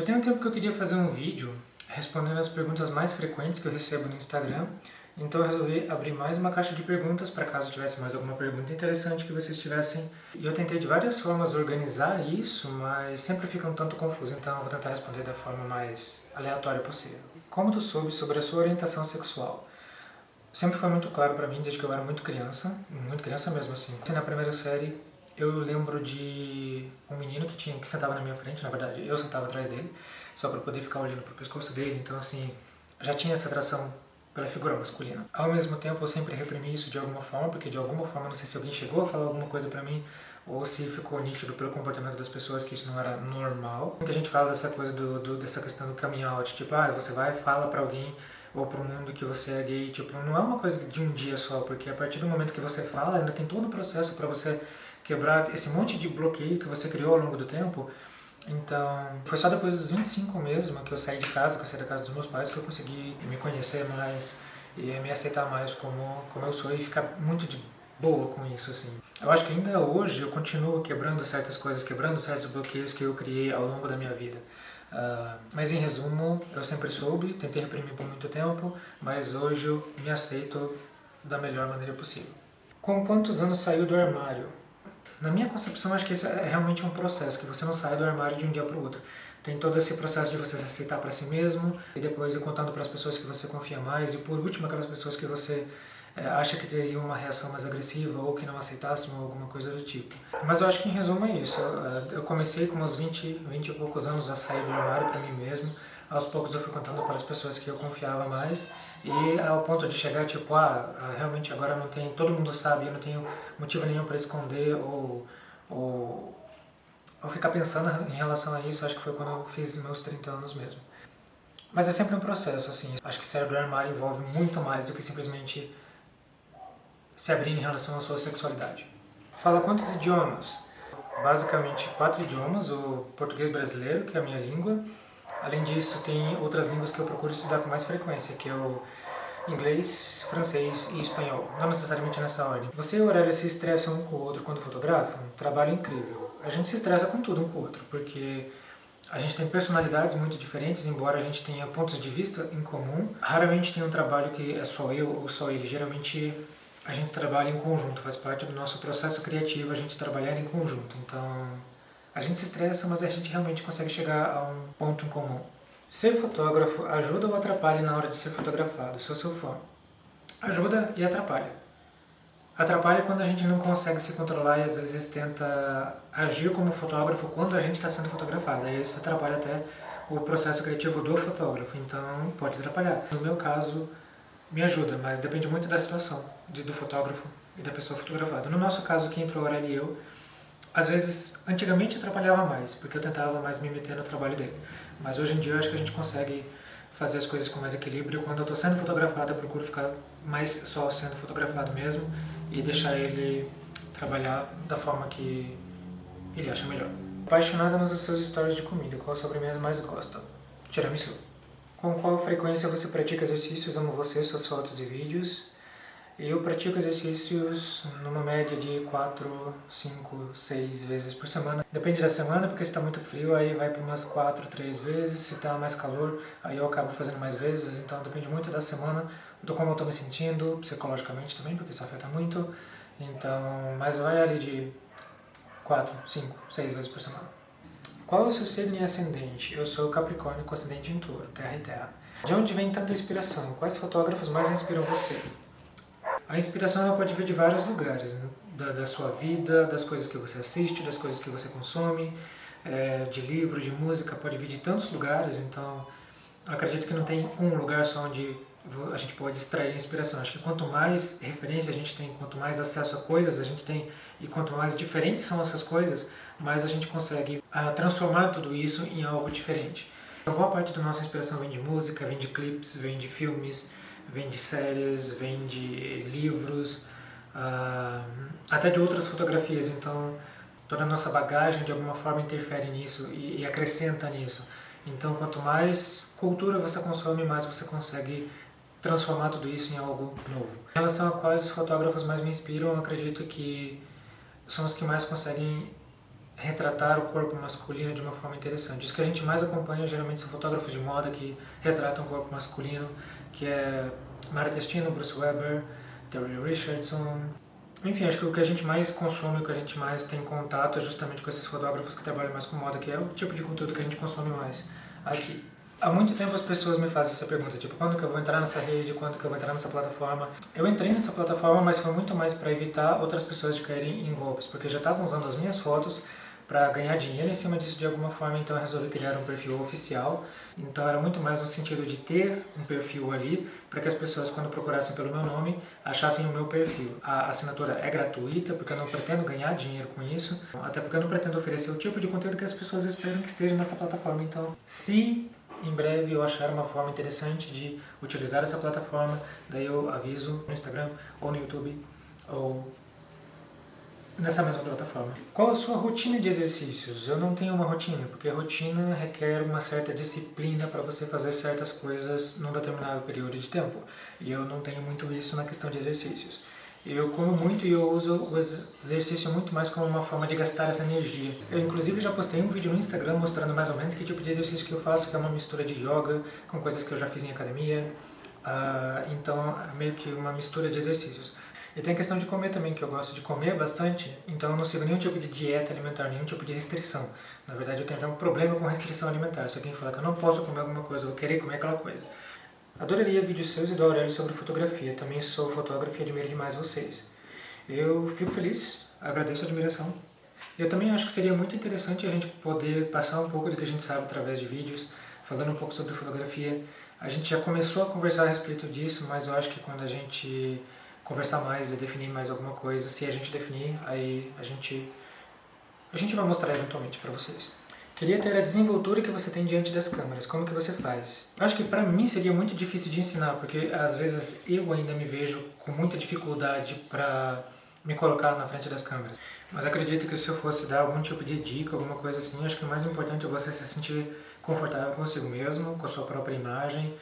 Já tem um tempo que eu queria fazer um vídeo respondendo as perguntas mais frequentes que eu recebo no Instagram, então eu resolvi abrir mais uma caixa de perguntas para caso tivesse mais alguma pergunta interessante que vocês tivessem. E eu tentei de várias formas organizar isso, mas sempre fica um tanto confuso, então eu vou tentar responder da forma mais aleatória possível. Como tu soube sobre a sua orientação sexual? Sempre foi muito claro para mim desde que eu era muito criança mesmo assim. Na primeira série eu lembro de um menino que sentava na minha frente, na verdade eu sentava atrás dele, só para poder ficar olhando pro pescoço dele, então assim, já tinha essa atração pela figura masculina. Ao mesmo tempo eu sempre reprimi isso de alguma forma, porque de alguma forma, não sei se alguém chegou a falar alguma coisa pra mim, ou se ficou nítido pelo comportamento das pessoas que isso não era normal. Muita gente fala dessa coisa dessa questão do coming out, tipo, você vai e fala pra alguém ou pro mundo que você é gay, tipo, não é uma coisa de um dia só, porque a partir do momento que você fala, ainda tem todo o processo pra você quebrar esse monte de bloqueio que você criou ao longo do tempo. Então, foi só depois dos 25 mesmo que eu saí de casa, que eu saí da casa dos meus pais, que eu consegui me conhecer mais e me aceitar mais como eu sou e ficar muito de boa com isso, assim. Eu acho que ainda hoje eu continuo quebrando certas coisas, quebrando certos bloqueios que eu criei ao longo da minha vida. Mas em resumo, eu sempre soube, tentei reprimir por muito tempo, mas hoje eu me aceito da melhor maneira possível. Com quantos anos saiu do armário? Na minha concepção, acho que isso é realmente um processo, que você não sai do armário de um dia para o outro. Tem todo esse processo de você se aceitar para si mesmo, e depois ir contando para as pessoas que você confia mais, e por último, aquelas pessoas que você acha que teriam uma reação mais agressiva, ou que não aceitassem, ou alguma coisa do tipo. Mas eu acho que em resumo é isso. Eu comecei com meus 20 e poucos anos a sair do armário para mim mesmo. Aos poucos eu fui contando para as pessoas que eu confiava mais, e ao ponto de chegar tipo, realmente agora não tem, todo mundo sabe, eu não tenho motivo nenhum para esconder ou ficar pensando em relação a isso. Acho que foi quando eu fiz meus 30 anos mesmo. Mas é sempre um processo, assim. Acho que sair do armário envolve muito mais do que simplesmente se abrir em relação à sua sexualidade. Fala quantos idiomas? Basicamente 4 idiomas, o português brasileiro, que é a minha língua. Além disso, tem outras línguas que eu procuro estudar com mais frequência, que é o inglês, francês e espanhol. Não necessariamente nessa ordem. Você e a Aurélia se estressam um com o outro quando fotografam? Trabalho incrível. A gente se estressa com tudo um com o outro, porque a gente tem personalidades muito diferentes, embora a gente tenha pontos de vista em comum. Raramente tem um trabalho que é só eu ou só ele. Geralmente a gente trabalha em conjunto, faz parte do nosso processo criativo a gente trabalhar em conjunto. Então, a gente se estressa, mas a gente realmente consegue chegar a um ponto em comum. Ser fotógrafo ajuda ou atrapalha na hora de ser fotografado? Se eu sou fã. Ajuda e atrapalha. Atrapalha quando a gente não consegue se controlar e às vezes tenta agir como fotógrafo quando a gente está sendo fotografado. Aí isso atrapalha até o processo criativo do fotógrafo, então pode atrapalhar. No meu caso, me ajuda, mas depende muito da situação do fotógrafo e da pessoa fotografada. No nosso caso, que entrou a Aurélia e eu, às vezes, antigamente atrapalhava mais, porque eu tentava mais me meter no trabalho dele. Mas hoje em dia eu acho que a gente consegue fazer as coisas com mais equilíbrio. Quando eu estou sendo fotografado, eu procuro ficar mais só sendo fotografado mesmo e deixar ele trabalhar da forma que ele acha melhor. Apaixonada nos seus stories de comida, qual sobremesa mais gosta? Tiramisu. Com qual frequência você pratica exercícios? Amo você, suas fotos e vídeos. Eu pratico exercícios numa média de 4, 5, 6 vezes por semana. Depende da semana, porque se está muito frio, aí vai para umas 4, 3 vezes. Se está mais calor, aí eu acabo fazendo mais vezes. Então depende muito da semana, do como eu estou me sentindo, psicologicamente também, porque isso afeta muito. Então, mas vai ali de 4, 5, 6 vezes por semana. Qual é o seu signo e ascendente? Eu sou Capricórnio com ascendente em Touro, terra e terra. De onde vem tanta inspiração? Quais fotógrafos mais inspiram você? A inspiração ela pode vir de vários lugares, né? Da sua vida, das coisas que você assiste, das coisas que você consome, de livro, de música, pode vir de tantos lugares, então acredito que não tem um lugar só onde a gente pode extrair inspiração. Acho que quanto mais referência a gente tem, quanto mais acesso a coisas a gente tem e quanto mais diferentes são essas coisas, mais a gente consegue transformar tudo isso em algo diferente. Então, boa parte da nossa inspiração vem de música, vem de clipes, vem de filmes, vem de séries, vem de livros, até de outras fotografias. Então, toda a nossa bagagem de alguma forma interfere nisso e acrescenta nisso. Então, quanto mais cultura você consome, mais você consegue transformar tudo isso em algo novo. Em relação a quais fotógrafos mais me inspiram, eu acredito que são os que mais conseguem retratar o corpo masculino de uma forma interessante. Os que a gente mais acompanha geralmente são fotógrafos de moda que retratam o corpo masculino, que é Mara Testino, Bruce Weber, Terry Richardson. Enfim, acho que o que a gente mais consome, o que a gente mais tem contato é justamente com esses fotógrafos que trabalham mais com moda, que é o tipo de conteúdo que a gente consome mais aqui. Há muito tempo as pessoas me fazem essa pergunta, tipo, quando que eu vou entrar nessa rede, quando que eu vou entrar nessa plataforma? Eu entrei nessa plataforma, mas foi muito mais para evitar outras pessoas de caírem em golpes, porque já estavam usando as minhas fotos para ganhar dinheiro em cima disso de alguma forma, então eu resolvi criar um perfil oficial. Então era muito mais no sentido de ter um perfil ali, para que as pessoas, quando procurassem pelo meu nome, achassem o meu perfil. A assinatura é gratuita, porque eu não pretendo ganhar dinheiro com isso, até porque eu não pretendo oferecer o tipo de conteúdo que as pessoas esperam que esteja nessa plataforma. Então, se em breve eu achar uma forma interessante de utilizar essa plataforma, daí eu aviso no Instagram, ou no YouTube, ou nessa mesma plataforma. Qual a sua rotina de exercícios? Eu não tenho uma rotina, porque a rotina requer uma certa disciplina para você fazer certas coisas num determinado período de tempo. E eu não tenho muito isso na questão de exercícios. Eu como muito e eu uso o exercício muito mais como uma forma de gastar essa energia. Eu inclusive já postei um vídeo no Instagram mostrando mais ou menos que tipo de exercício que eu faço, que é uma mistura de yoga com coisas que eu já fiz em academia. Então é meio que uma mistura de exercícios. E tem a questão de comer também, que eu gosto de comer bastante, então eu não sigo nenhum tipo de dieta alimentar, nenhum tipo de restrição. Na verdade, eu tenho até um problema com restrição alimentar. Se alguém falar que eu não posso comer alguma coisa, eu vou querer comer aquela coisa. Adoraria vídeos seus e do Aurélio sobre fotografia. Também sou fotógrafo e admiro demais vocês. Eu fico feliz, agradeço a admiração. Eu também acho que seria muito interessante a gente poder passar um pouco do que a gente sabe através de vídeos, falando um pouco sobre fotografia. A gente já começou a conversar a respeito disso, mas eu acho que quando a gente conversar mais e definir mais alguma coisa, se a gente definir, aí a gente vai mostrar eventualmente para vocês. Queria ter a desenvoltura que você tem diante das câmeras, como que você faz? Eu acho que para mim seria muito difícil de ensinar, porque às vezes eu ainda me vejo com muita dificuldade para me colocar na frente das câmeras. Mas acredito que se eu fosse dar algum tipo de dica, alguma coisa assim, acho que o mais importante é você se sentir confortável consigo mesmo, com a sua própria imagem.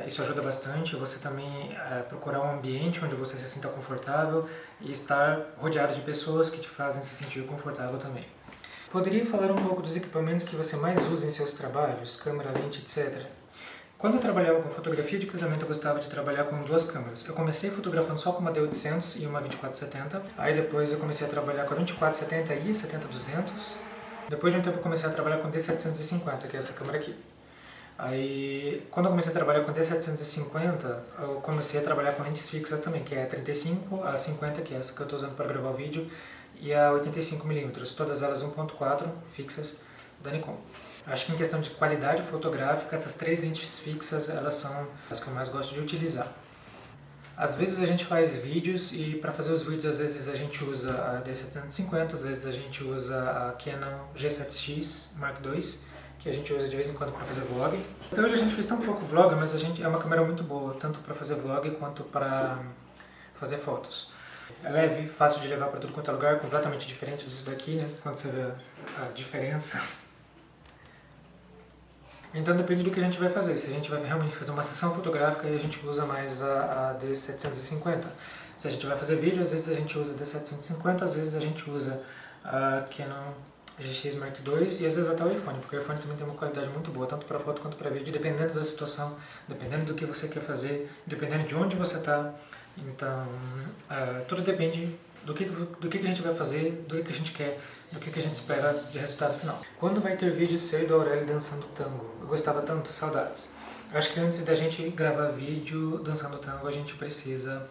Isso ajuda bastante, você também procurar um ambiente onde você se sinta confortável e estar rodeado de pessoas que te fazem se sentir confortável também. Poderia falar um pouco dos equipamentos que você mais usa em seus trabalhos, câmera, lente, etc. Quando eu trabalhava com fotografia de casamento, eu gostava de trabalhar com duas câmeras. Eu comecei fotografando só com uma D800 e uma 2470, aí depois eu comecei a trabalhar com a 2470 e 70-200. Depois de um tempo eu comecei a trabalhar com D750, que é essa câmera aqui. Aí, quando eu comecei a trabalhar com D750, eu comecei a trabalhar com lentes fixas também, que é a 35, a 50, que é essa que eu estou usando para gravar o vídeo, e a 85mm, todas elas 1.4 fixas da Nikon. Acho que em questão de qualidade fotográfica, essas três lentes fixas, elas são as que eu mais gosto de utilizar. Às vezes a gente faz vídeos e para fazer os vídeos às vezes a gente usa a D750, às vezes a gente usa a Canon G7X Mark II, que a gente usa de vez em quando para fazer vlog. Até hoje a gente fez tão pouco vlog, mas é uma câmera muito boa, tanto para fazer vlog quanto para fazer fotos. É leve, fácil de levar para tudo quanto é lugar, completamente diferente disso daqui, né? Quando você vê a diferença. Então depende do que a gente vai fazer. Se a gente vai realmente fazer uma sessão fotográfica, aí a gente usa mais a D750. Se a gente vai fazer vídeo, às vezes a gente usa a D750, às vezes a gente usa a Canon GX Mark II e às vezes até o iPhone, porque o iPhone também tem uma qualidade muito boa, tanto para foto quanto para vídeo, dependendo da situação, dependendo do que você quer fazer, dependendo de onde você está. Então, tudo depende do que a gente vai fazer, do que a gente quer, do que a gente espera de resultado final. Quando vai ter vídeo seu e do Aurélio dançando tango? Eu gostava tanto, saudades. Eu acho que antes da gente gravar vídeo dançando tango, a gente precisa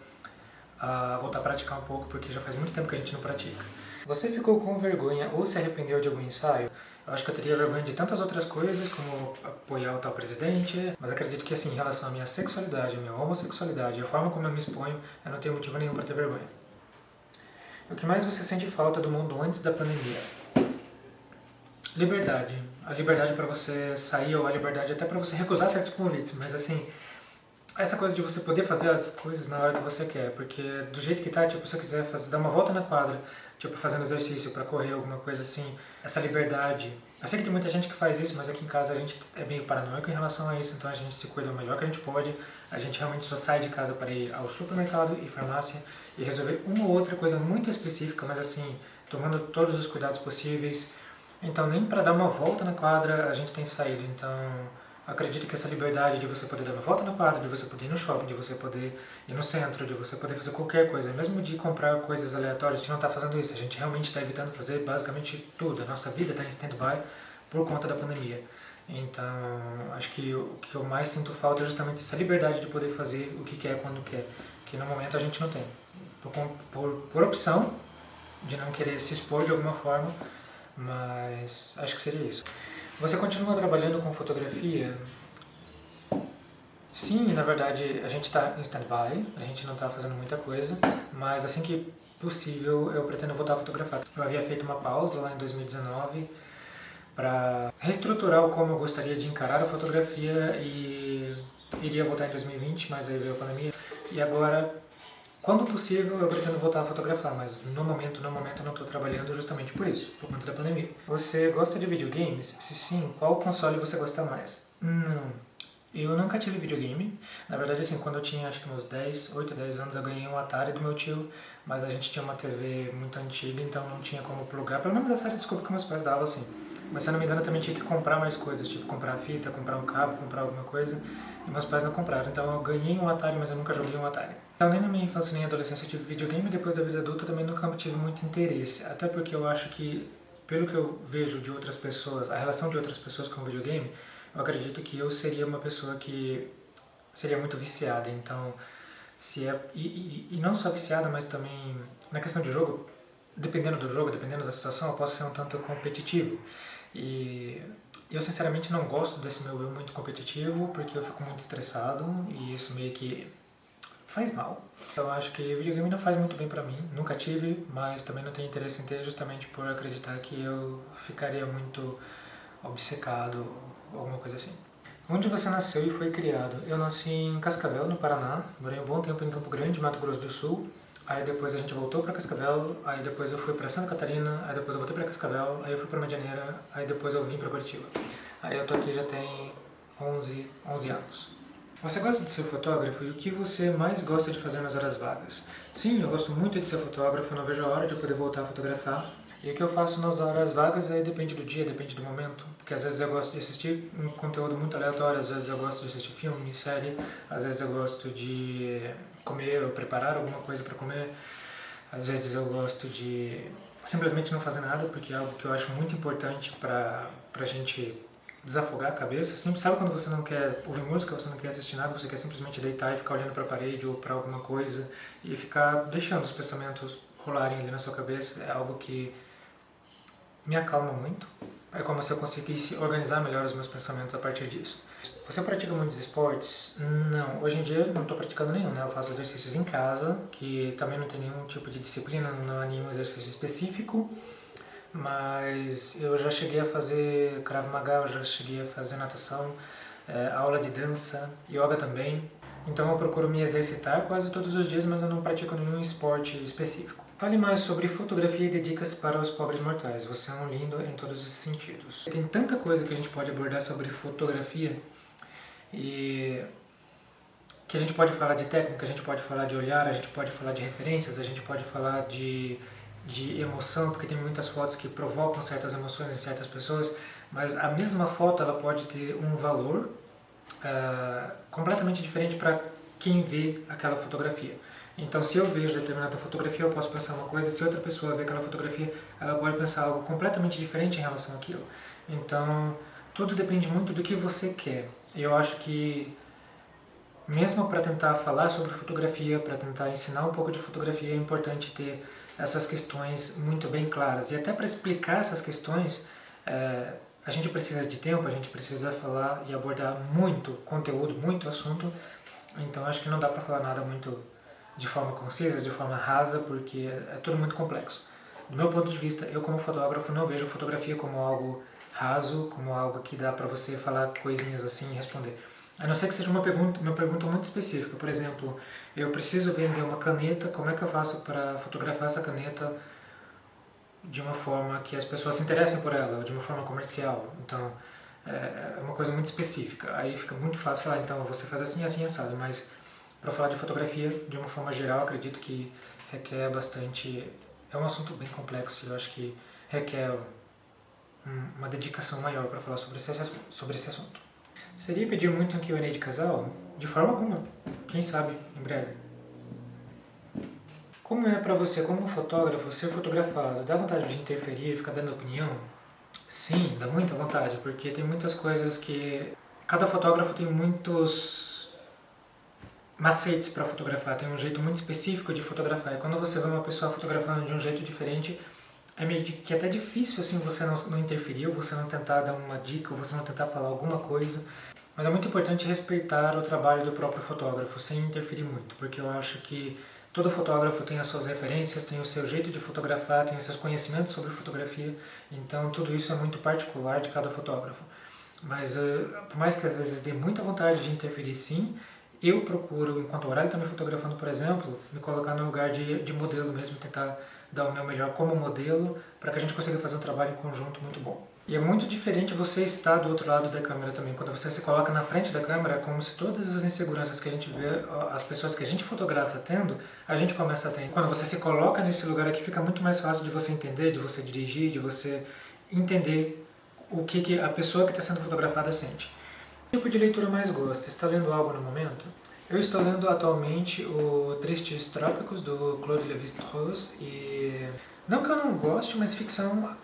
voltar a praticar um pouco, porque já faz muito tempo que a gente não pratica. Você ficou com vergonha ou se arrependeu de algum ensaio? Eu acho que eu teria vergonha de tantas outras coisas, como apoiar o tal presidente, mas acredito que assim, em relação à minha sexualidade, à minha homossexualidade, a forma como eu me exponho, eu não tenho motivo nenhum para ter vergonha. O que mais você sente falta do mundo antes da pandemia? Liberdade. A liberdade para você sair ou a liberdade até para você recusar certos convites, mas assim, essa coisa de você poder fazer as coisas na hora que você quer, porque do jeito que tá, tipo, se você quiser dar uma volta na quadra, tipo, fazendo exercício para correr, alguma coisa assim, essa liberdade. Eu sei que tem muita gente que faz isso, mas aqui em casa a gente é meio paranoico em relação a isso, então a gente se cuida o melhor que a gente pode, a gente realmente só sai de casa para ir ao supermercado e farmácia e resolver uma ou outra coisa muito específica, mas assim, tomando todos os cuidados possíveis. Então nem para dar uma volta na quadra a gente tem saído. Então acredito que essa liberdade de você poder dar uma volta na quadra, de você poder ir no shopping, de você poder ir no centro, de você poder fazer qualquer coisa, mesmo de comprar coisas aleatórias, a gente não está fazendo isso. A gente realmente está evitando fazer basicamente tudo. A nossa vida está em stand-by por conta da pandemia. Então, acho que o que eu mais sinto falta é justamente essa liberdade de poder fazer o que quer quando quer, que no momento a gente não tem. Por opção de não querer se expor de alguma forma, mas acho que seria isso. Você continua trabalhando com fotografia? Sim, na verdade a gente está em stand-by, a gente não está fazendo muita coisa, mas assim que possível eu pretendo voltar a fotografar. Eu havia feito uma pausa lá em 2019 para reestruturar como eu gostaria de encarar a fotografia e iria voltar em 2020, mas aí veio a pandemia. E agora, quando possível, eu pretendo voltar a fotografar, mas no momento eu não estou trabalhando justamente por isso, por conta da pandemia. Você gosta de videogames? Se sim, qual console você gosta mais? Não. Eu nunca tive videogame. Na verdade, assim, quando eu tinha acho que uns 8, 10 anos, eu ganhei um Atari do meu tio, mas a gente tinha uma TV muito antiga, então não tinha como plugar. Pelo menos essa era a desculpa que meus pais davam, assim. Mas se eu não me engano, eu também tinha que comprar mais coisas, tipo comprar fita, comprar um cabo, comprar alguma coisa. E meus pais não compraram. Então eu ganhei um Atari, mas eu nunca joguei um Atari. Então nem na minha infância nem na adolescência eu tive videogame, e depois da vida adulta também nunca tive muito interesse. Até porque eu acho que, pelo que eu vejo de outras pessoas, a relação de outras pessoas com o videogame, eu acredito que eu seria uma pessoa que seria muito viciada. Então, se é, e não só viciada, mas também na questão de jogo, dependendo do jogo, dependendo da situação, eu posso ser um tanto competitivo. E eu sinceramente não gosto desse meu eu muito competitivo, porque eu fico muito estressado e isso meio que faz mal. Então eu acho que videogame não faz muito bem pra mim, nunca tive, mas também não tenho interesse em ter justamente por acreditar que eu ficaria muito obcecado, alguma coisa assim. Onde você nasceu e foi criado? Eu nasci em Cascavel, no Paraná, morei um bom tempo em Campo Grande, Mato Grosso do Sul. Aí depois a gente voltou pra Cascavel, aí depois eu fui pra Santa Catarina, aí depois eu voltei pra Cascavel, aí eu fui pra Medianeira, aí depois eu vim pra Curitiba. Aí eu tô aqui já tem 11 anos. Você gosta de ser fotógrafo e o que você mais gosta de fazer nas horas vagas? Sim, eu gosto muito de ser fotógrafo, não vejo a hora de poder voltar a fotografar. E o que eu faço nas horas vagas depende do dia, depende do momento. Porque às vezes eu gosto de assistir um conteúdo muito aleatório, às vezes eu gosto de assistir filme, série, às vezes eu gosto de comer ou preparar alguma coisa para comer, às vezes eu gosto de simplesmente não fazer nada, porque é algo que eu acho muito importante para a gente desafogar a cabeça. Sempre, sabe quando você não quer ouvir música, você não quer assistir nada, você quer simplesmente deitar e ficar olhando para a parede ou para alguma coisa e ficar deixando os pensamentos rolarem ali na sua cabeça? É algo que me acalma muito. É como se eu conseguisse organizar melhor os meus pensamentos a partir disso. Você pratica muitos esportes? Não, hoje em dia eu não estou praticando nenhum, né? Eu faço exercícios em casa, que também não tem nenhum tipo de disciplina, não há nenhum exercício específico, mas eu já cheguei a fazer Krav Maga, eu já cheguei a fazer natação, aula de dança, yoga também. Então eu procuro me exercitar quase todos os dias, mas eu não pratico nenhum esporte específico. Fale mais sobre fotografia e dê dicas para os pobres mortais. Você é um lindo em todos os sentidos. Tem tanta coisa que a gente pode abordar sobre fotografia e que a gente pode falar de técnica, a gente pode falar de olhar, a gente pode falar de referências, a gente pode falar de emoção, porque tem muitas fotos que provocam certas emoções em certas pessoas, mas a mesma foto ela pode ter um valor completamente diferente para quem vê aquela fotografia. Então, se eu vejo determinada fotografia, eu posso pensar uma coisa, se outra pessoa vê aquela fotografia, ela pode pensar algo completamente diferente em relação àquilo. Então, tudo depende muito do que você quer. Eu acho que, mesmo para tentar falar sobre fotografia, para tentar ensinar um pouco de fotografia, é importante ter essas questões muito bem claras. E até para explicar essas questões, a gente precisa de tempo, a gente precisa falar e abordar muito conteúdo, muito assunto. Então, acho que não dá para falar nada muito de forma concisa, de forma rasa, porque é tudo muito complexo. Do meu ponto de vista, eu como fotógrafo não vejo fotografia como algo raso, como algo que dá para você falar coisinhas assim e responder. A não ser que seja uma pergunta muito específica. Por exemplo, eu preciso vender uma caneta, como é que eu faço para fotografar essa caneta de uma forma que as pessoas se interessem por ela, ou de uma forma comercial? Então, é uma coisa muito específica. Aí fica muito fácil falar, então você faz assim, assim, assado, mas para falar de fotografia, de uma forma geral, acredito que requer bastante é um assunto bem complexo e eu acho que requer uma dedicação maior para falar sobre esse assunto. Seria pedir muito um Q&A de casal? De forma alguma. Quem sabe, em breve. Como é para você, como fotógrafo, ser fotografado? Dá vontade de interferir, ficar dando opinião? Sim, dá muita vontade, porque tem muitas coisas que... Cada fotógrafo tem muitos macetes para fotografar, tem um jeito muito específico de fotografar. E quando você vê uma pessoa fotografando de um jeito diferente, é meio que até difícil assim você não interferir, ou você não tentar dar uma dica, ou você não tentar falar alguma coisa. Mas é muito importante respeitar o trabalho do próprio fotógrafo, sem interferir muito, porque eu acho que todo fotógrafo tem as suas referências, tem o seu jeito de fotografar, tem os seus conhecimentos sobre fotografia, então tudo isso é muito particular de cada fotógrafo. Mas por mais que às vezes dê muita vontade de interferir, sim, eu procuro, enquanto o Aurélio está me fotografando, por exemplo, me colocar no lugar de modelo mesmo, tentar dar o meu melhor como modelo, para que a gente consiga fazer um trabalho em conjunto muito bom. E é muito diferente você estar do outro lado da câmera também. Quando você se coloca na frente da câmera, é como se todas as inseguranças que a gente vê, as pessoas que a gente fotografa tendo, a gente começa a ter. Quando você se coloca nesse lugar aqui, fica muito mais fácil de você entender, de você dirigir, de você entender o que a pessoa que está sendo fotografada sente. Que tipo de leitura mais gosta? Está lendo algo no momento? Eu estou lendo atualmente o Tristes Trópicos, do Claude Lévi-Strauss, e não que eu não goste, mas ficção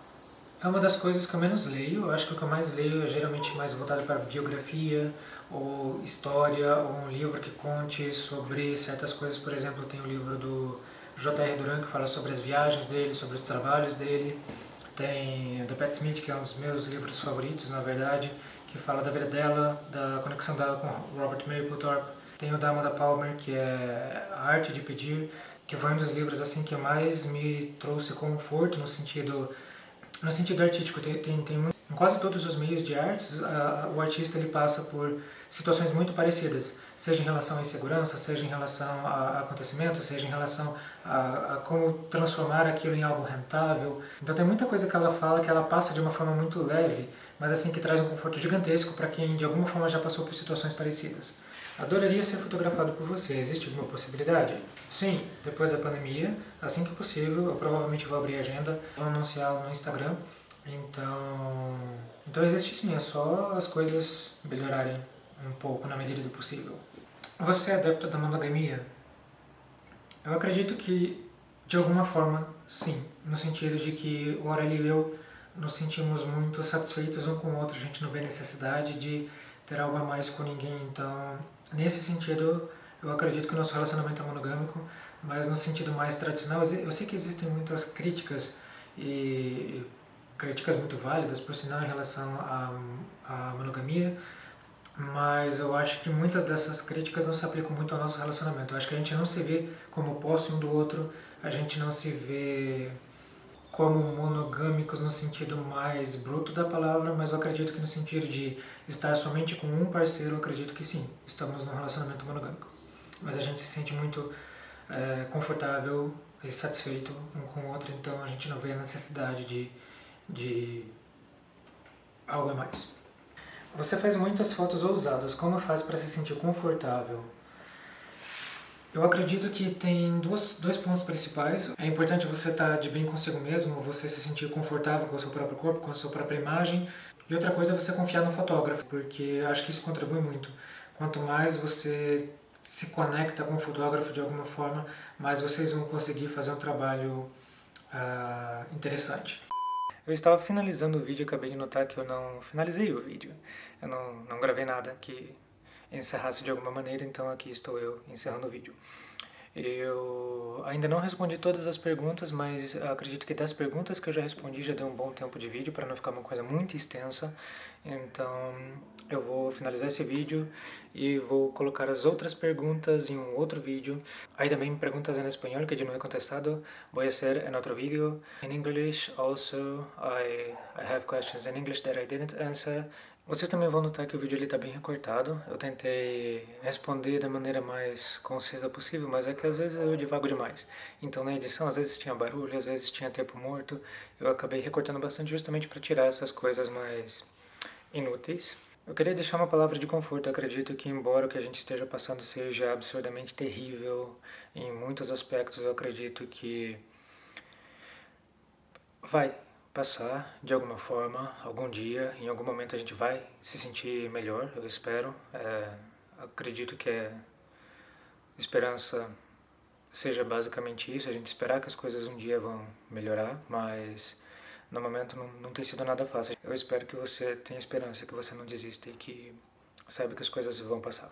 é uma das coisas que eu menos leio. Eu acho que o que eu mais leio é geralmente mais voltado para biografia, ou história, ou um livro que conte sobre certas coisas. Por exemplo, tem o livro do J.R. Duran, que fala sobre as viagens dele, sobre os trabalhos dele. Tem The Pat Smith, que é um dos meus livros favoritos, na verdade, que fala da vida dela, da conexão dela com Robert Mapplethorpe. Tem o da Amanda Palmer, que é A Arte de Pedir, que foi um dos livros assim que mais me trouxe conforto no sentido artístico. Em quase todos os meios de artes, o artista ele passa por situações muito parecidas, seja em relação à insegurança, seja em relação a acontecimentos, seja em relação a como transformar aquilo em algo rentável. Então tem muita coisa que ela fala que ela passa de uma forma muito leve, mas assim que traz um conforto gigantesco para quem de alguma forma já passou por situações parecidas. Adoraria ser fotografado por você. Existe alguma possibilidade? Sim, depois da pandemia, assim que possível, eu provavelmente vou abrir a agenda, vou anunciá-lo no Instagram. Então existe sim, é só as coisas melhorarem um pouco na medida do possível. Você é adepto da monogamia? Eu acredito que, de alguma forma, sim. No sentido de que o Aurélio e eu nos sentimos muito satisfeitos um com o outro. A gente não vê necessidade de ter algo a mais com ninguém. Então, nesse sentido, eu acredito que o nosso relacionamento é monogâmico, mas no sentido mais tradicional. Eu sei que existem muitas críticas, e críticas muito válidas, por sinal, em relação à monogamia, mas eu acho que muitas dessas críticas não se aplicam muito ao nosso relacionamento. Eu acho que a gente não se vê como posse um do outro, a gente não se vê como monogâmicos no sentido mais bruto da palavra, mas eu acredito que no sentido de estar somente com um parceiro, eu acredito que sim, estamos num relacionamento monogâmico. Mas a gente se sente muito confortável e satisfeito um com o outro, então a gente não vê a necessidade de algo a mais. Você faz muitas fotos ousadas, como faz para se sentir confortável? Eu acredito que tem dois pontos principais. É importante você estar de bem consigo mesmo, você se sentir confortável com o seu próprio corpo, com a sua própria imagem. E outra coisa é você confiar no fotógrafo, porque eu acho que isso contribui muito. Quanto mais você se conecta com o fotógrafo de alguma forma, mais vocês vão conseguir fazer um trabalho interessante. Eu estava finalizando o vídeo e acabei de notar que eu não finalizei o vídeo. Eu não gravei nada que encerrasse de alguma maneira, então aqui estou eu encerrando o vídeo. Eu ainda não respondi todas as perguntas, mas acredito que das perguntas que eu já respondi já deu um bom tempo de vídeo para não ficar uma coisa muito extensa. Então eu vou finalizar esse vídeo e vou colocar as outras perguntas em um outro vídeo. Aí também perguntas em espanhol que eu não he contestado, voy a hacer en otro vídeo. In English also I have questions in English that I didn't answer. Vocês também vão notar que o vídeo está bem recortado. Eu tentei responder da maneira mais concisa possível, mas é que às vezes eu divago demais. Então na edição às vezes tinha barulho, às vezes tinha tempo morto. Eu acabei recortando bastante justamente para tirar essas coisas mais inúteis. Eu queria deixar uma palavra de conforto. Eu acredito que embora o que a gente esteja passando seja absurdamente terrível em muitos aspectos, eu acredito que vai passar de alguma forma, algum dia, em algum momento a gente vai se sentir melhor, eu espero. Acredito que esperança seja basicamente isso, a gente esperar que as coisas um dia vão melhorar, mas no momento não tem sido nada fácil. Eu espero que você tenha esperança, que você não desista e que saiba que as coisas vão passar.